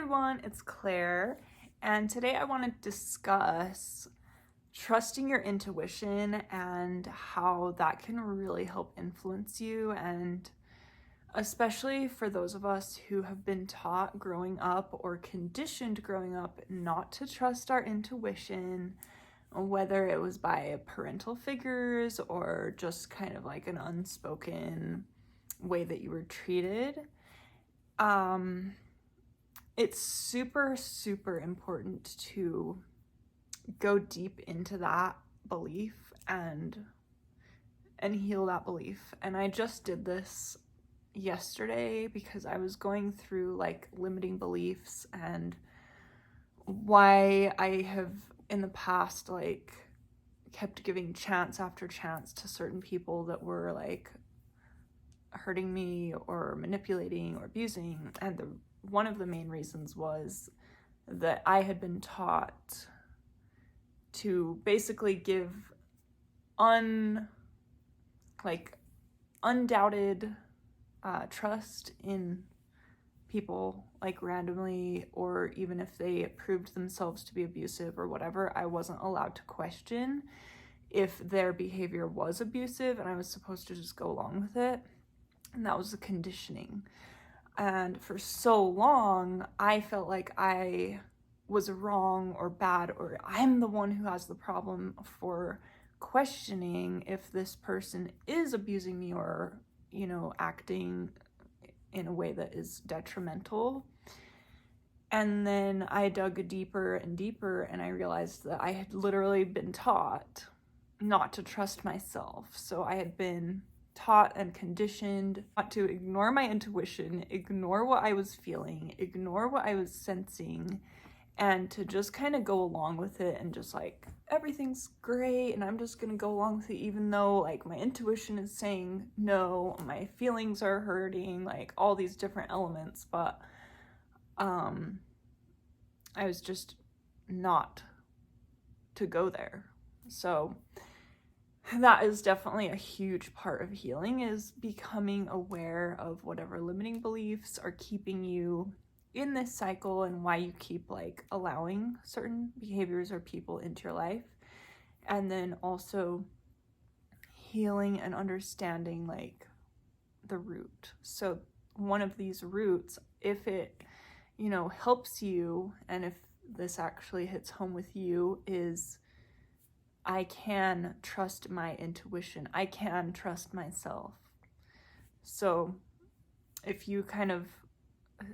everyone, it's Claire, and today I want to discuss trusting your intuition and how that can really help influence you, and especially for those of us who have been taught growing up or conditioned growing up not to trust our intuition, whether it was by parental figures or just kind of like an unspoken way that you were treated. It's super, super important to go deep into that belief and heal that belief. And I just did this yesterday because I was going through like limiting beliefs and why I have in the past like kept giving chance after chance to certain people that were like hurting me or manipulating or abusing. And one of the main reasons was that I had been taught to basically give undoubted trust in people, like randomly, or even if they proved themselves to be abusive or whatever, I wasn't allowed to question if their behavior was abusive, and I was supposed to just go along with it. And that was the conditioning. And for so long, I felt like I was wrong or bad, or I'm the one who has the problem for questioning if this person is abusing me or, acting in a way that is detrimental. And then I dug deeper and deeper, and I realized that I had literally been taught not to trust myself. So I had been taught and conditioned not to ignore my intuition, ignore what I was feeling, ignore what I was sensing, and to just kind of go along with it and just like, everything's great and I'm just gonna go along with it even though like my intuition is saying no, my feelings are hurting, like all these different elements, but I was just not to go there. So that is definitely a huge part of healing, is becoming aware of whatever limiting beliefs are keeping you in this cycle and why you keep like allowing certain behaviors or people into your life. And then also healing and understanding like the root. So one of these roots, if it, helps you, and if this actually hits home with you, is I can trust my intuition. I can trust myself. So if you kind of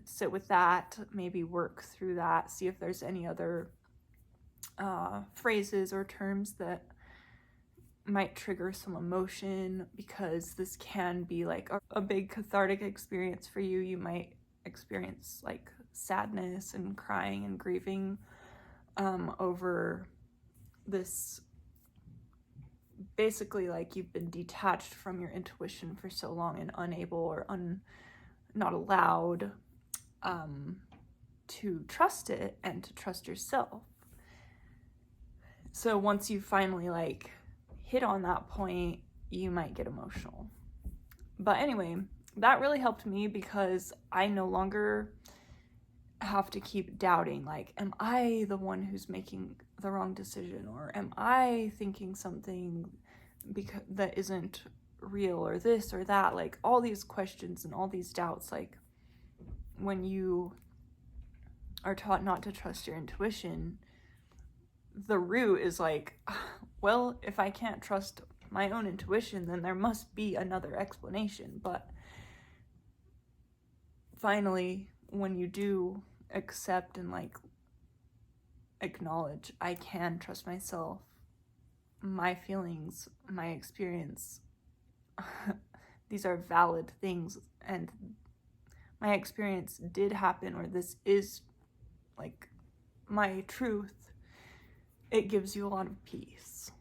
sit with that, maybe work through that, see if there's any other phrases or terms that might trigger some emotion, because this can be like a big cathartic experience for you. You might experience like sadness and crying and grieving over this. Basically, like you've been detached from your intuition for so long and unable or not allowed to trust it and to trust yourself. So once you finally like hit on that point, you might get emotional. But anyway, that really helped me because I no longer have to keep doubting, like, am I the one who's making the wrong decision, or am I thinking something because that isn't real, or this or that, like all these questions and all these doubts. Like when you are taught not to trust your intuition, the root is like, well, if I can't trust my own intuition, then there must be another explanation. But finally, when you do accept and like acknowledge, I can trust myself, my feelings, my experience, these are valid things, and my experience did happen, or this is like my truth, it gives you a lot of peace.